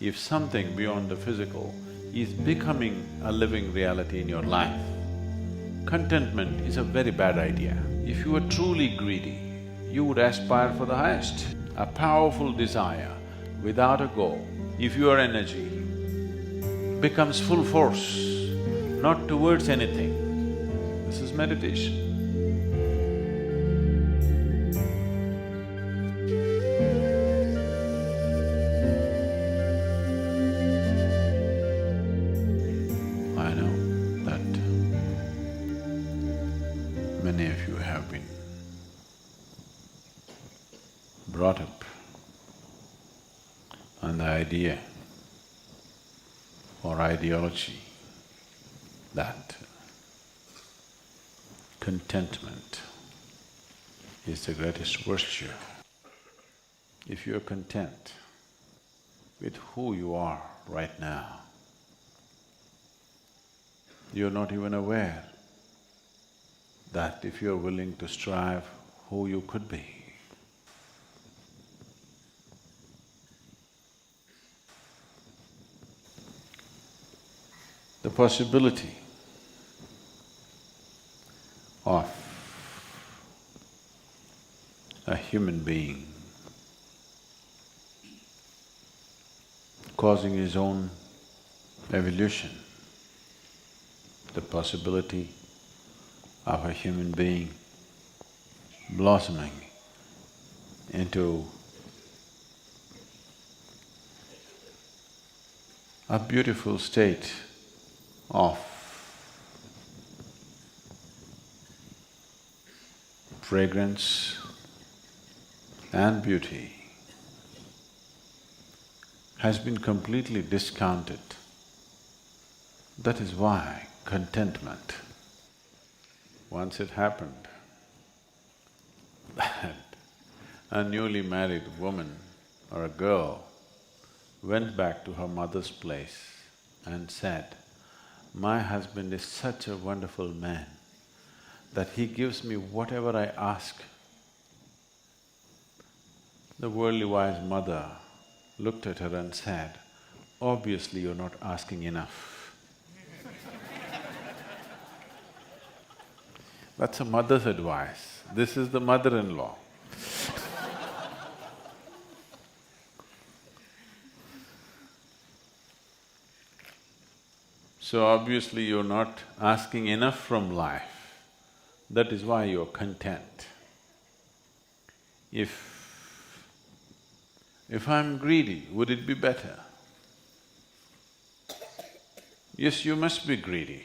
if something beyond the physical is becoming a living reality in your life, contentment is a very bad idea. If you are truly greedy, you would aspire for the highest. A powerful desire without a goal, if your energy becomes full force, not towards anything, this is meditation. I know that many of you have been brought up on the idea or ideology that contentment is the greatest virtue. If you're content with who you are right now, you're not even aware that if you're willing to strive, who you could be. The possibility of a human being causing his own evolution, the possibility of a human being blossoming into a beautiful state of fragrance and beauty has been completely discounted. That is why contentment. Once it happened that a newly married woman or a girl went back to her mother's place and said, "My husband is such a wonderful man that he gives me whatever I ask." The worldly wise mother looked at her and said, "Obviously you're not asking enough." That's a mother's advice. This is the mother-in-law. So obviously you're not asking enough from life. That is why you're content. If I'm greedy, would it be better? Yes, you must be greedy.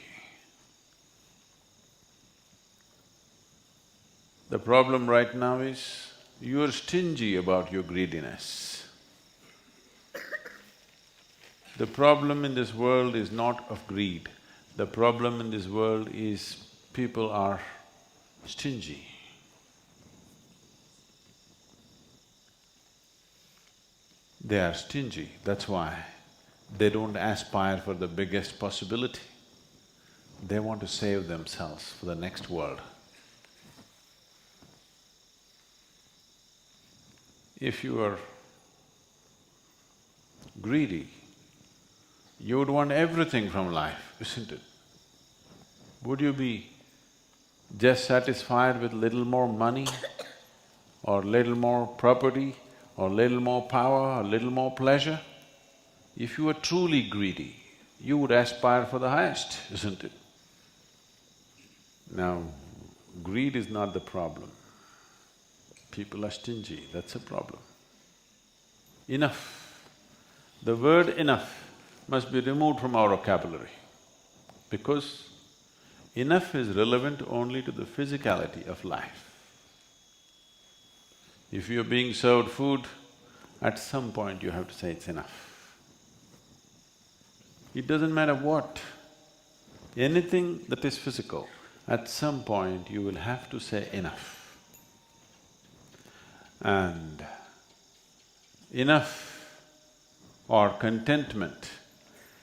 The problem right now is, you're stingy about your greediness. The problem in this world is not of greed. The problem in this world is people are stingy. They are stingy, that's why they don't aspire for the biggest possibility. They want to save themselves for the next world. If you are greedy, you would want everything from life, isn't it? Would you be just satisfied with little more money or little more property or little more power or little more pleasure? If you were truly greedy, you would aspire for the highest, isn't it? Now, greed is not the problem. People are stingy, that's a problem. Enough. The word enough must be removed from our vocabulary, because enough is relevant only to the physicality of life. If you're being served food, at some point you have to say it's enough. It doesn't matter what, anything that is physical, at some point you will have to say enough. And enough or contentment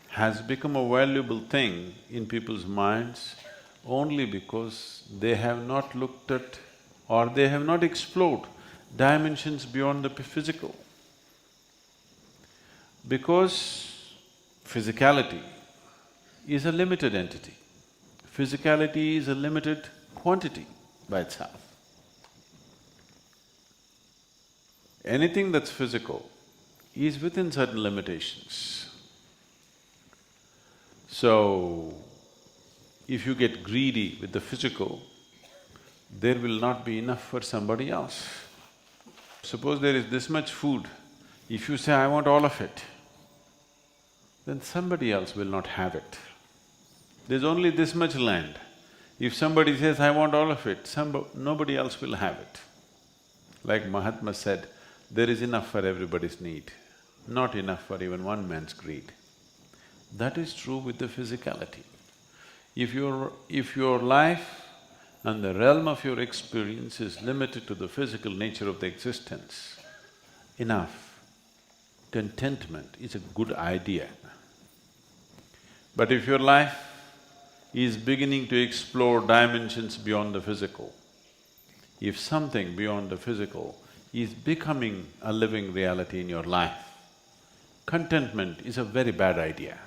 has become a valuable thing in people's minds only because they have not looked at or they have not explored dimensions beyond the physical. Because physicality is a limited entity. Physicality is a limited quantity by itself. Anything that's physical is within certain limitations. So, if you get greedy with the physical, there will not be enough for somebody else. Suppose there is this much food, if you say, I want all of it, then somebody else will not have it. There's only this much land. If somebody says, I want all of it, nobody else will have it. Like Mahatma said, there is enough for everybody's need, not enough for even one man's greed. That is true with the physicality. If your life and the realm of your experience is limited to the physical nature of the existence, enough, contentment is a good idea. But if your life is beginning to explore dimensions beyond the physical, if something beyond the physical is becoming a living reality in your life, contentment is a very bad idea.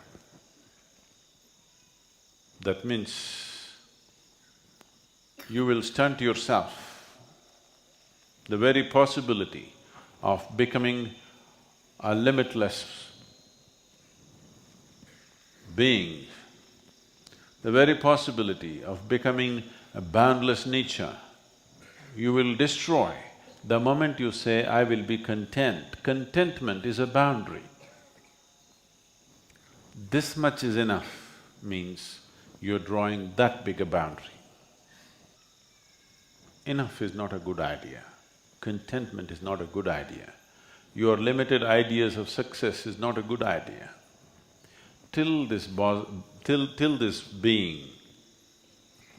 That means you will stunt yourself. The very possibility of becoming a limitless being, the very possibility of becoming a boundless nature, you will destroy the moment you say, I will be content. Contentment is a boundary. This much is enough means you're drawing that big a boundary. Enough is not a good idea. Contentment is not a good idea. Your limited ideas of success is not a good idea. Till this being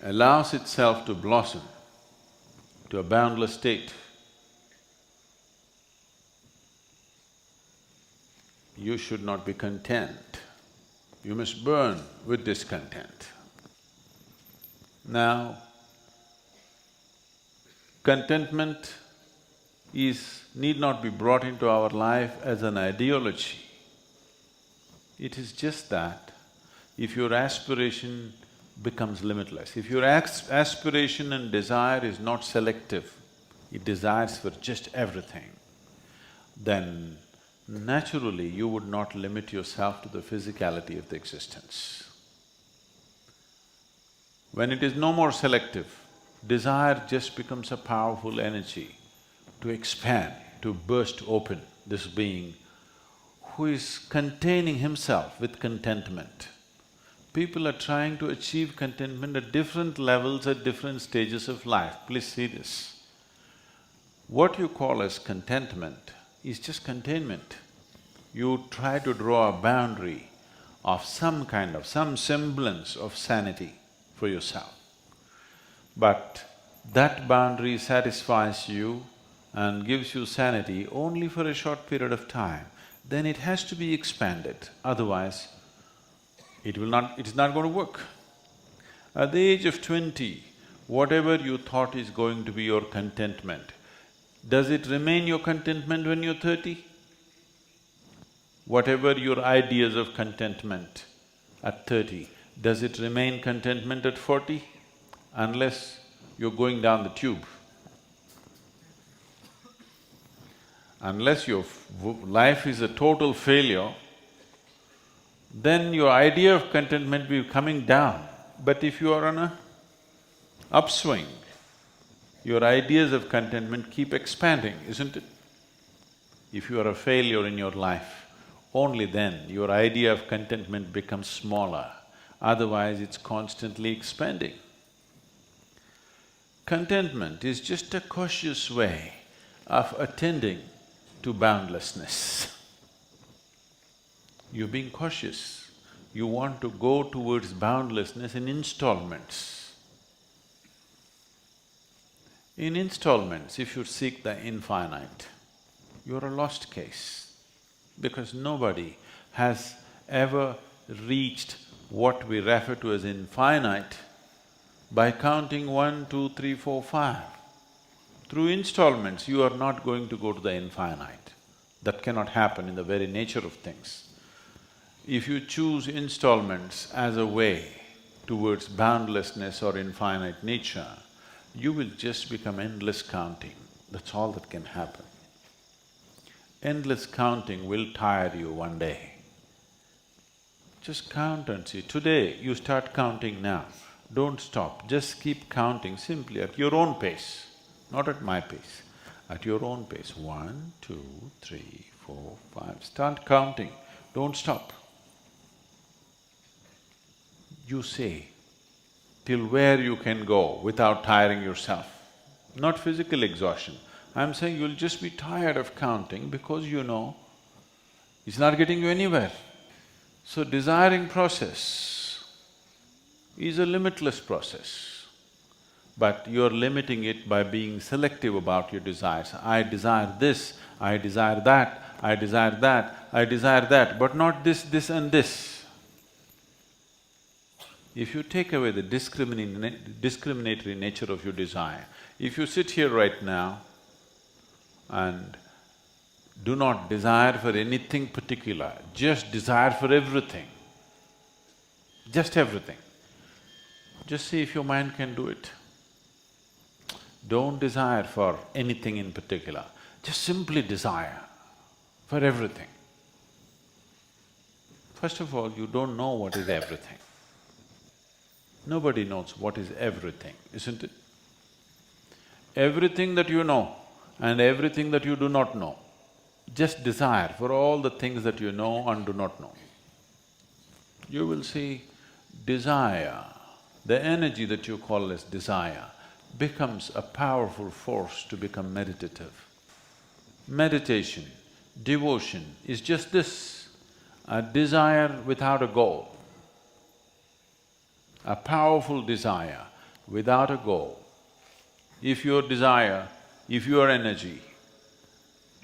allows itself to blossom to a boundless state, you should not be content. You must burn with discontent. Now, contentment need not be brought into our life as an ideology. It is just that if your aspiration becomes limitless, if your aspiration and desire is not selective, it desires for just everything, then naturally you would not limit yourself to the physicality of the existence. When it is no more selective, desire just becomes a powerful energy to expand, to burst open this being who is containing himself with contentment. People are trying to achieve contentment at different levels, at different stages of life. Please see this. What you call as contentment is just containment. You try to draw a boundary of some semblance of sanity for yourself. But that boundary satisfies you and gives you sanity only for a short period of time. Then it has to be expanded, otherwise it is not going to work. At the age of 20, whatever you thought is going to be your contentment, does it remain your contentment when you're 30? Whatever your ideas of contentment at 30, does it remain contentment at 40? Unless you're going down the tube. Unless your life is a total failure, then your idea of contentment will be coming down. But if you are on a upswing, your ideas of contentment keep expanding, isn't it? If you are a failure in your life, only then your idea of contentment becomes smaller, otherwise it's constantly expanding. Contentment is just a cautious way of attending to boundlessness. You're being cautious. You want to go towards boundlessness in installments. In installments, if you seek the infinite, you're a lost case, because nobody has ever reached what we refer to as infinite by counting 1, 2, 3, 4, 5. Through installments, you are not going to go to the infinite. That cannot happen in the very nature of things. If you choose installments as a way towards boundlessness or infinite nature, you will just become endless counting. That's all that can happen. Endless counting will tire you one day. Just count and see. Today, you start counting now. Don't stop, just keep counting simply at your own pace, not at my pace, at your own pace. 1, 2, 3, 4, 5, start counting, don't stop. You say till where you can go without tiring yourself, not physical exhaustion. I'm saying you'll just be tired of counting because you know it's not getting you anywhere. So desiring process is a limitless process, but you're limiting it by being selective about your desires. I desire this, I desire that, I desire that, I desire that, but not this, this and this. If you take away the discriminatory nature of your desire, if you sit here right now and do not desire for anything particular, just desire for everything, just everything, just see if your mind can do it. Don't desire for anything in particular, just simply desire for everything. First of all, you don't know what is everything. Nobody knows what is everything, isn't it? Everything that you know and everything that you do not know, just desire for all the things that you know and do not know. You will see desire, the energy that you call as desire, becomes a powerful force to become meditative. Meditation, devotion is just this, a desire without a goal. A powerful desire without a goal. If your desire, if your energy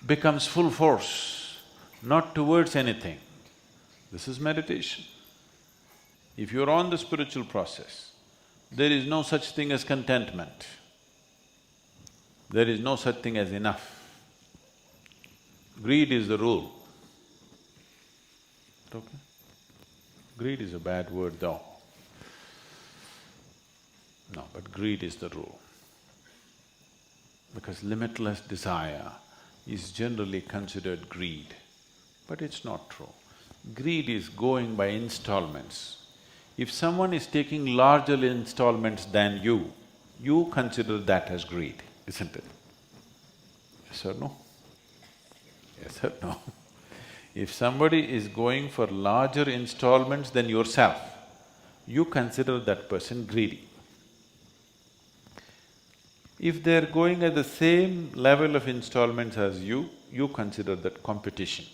becomes full force, not towards anything, this is meditation. If you're on the spiritual process, there is no such thing as contentment. There is no such thing as enough. Greed is the rule. Okay? Greed is a bad word though. No, but greed is the rule. Because limitless desire is generally considered greed, but it's not true. Greed is going by installments. If someone is taking larger installments than you consider that as greed, isn't it? Yes or no? Yes or no? If somebody is going for larger installments than yourself, you consider that person greedy. If they're going at the same level of installments as you consider that competition.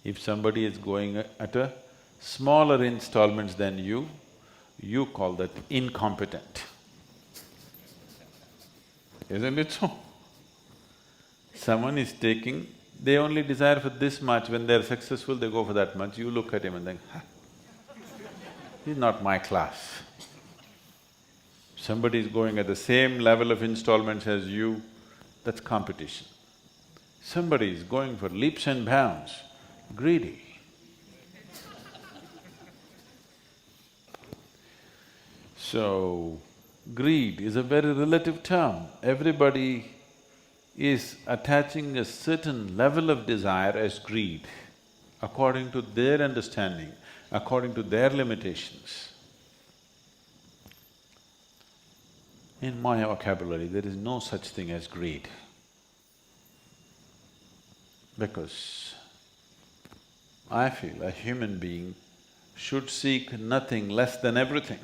If somebody is going at a smaller installments than you call that incompetent. Isn't it so? Someone is taking, they only desire for this much, when they're successful they go for that much, you look at him and think, he's not my class. Somebody is going at the same level of installments as you, that's competition. Somebody is going for leaps and bounds, greedy. So, greed is a very relative term. Everybody is attaching a certain level of desire as greed, according to their understanding, according to their limitations. In my vocabulary, there is no such thing as greed. Because I feel a human being should seek nothing less than everything.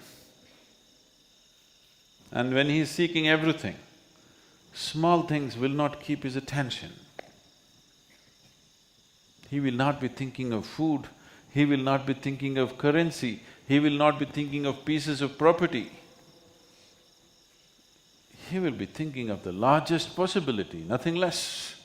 And when he is seeking everything, small things will not keep his attention. He will not be thinking of food, he will not be thinking of currency, he will not be thinking of pieces of property. He will be thinking of the largest possibility, nothing less.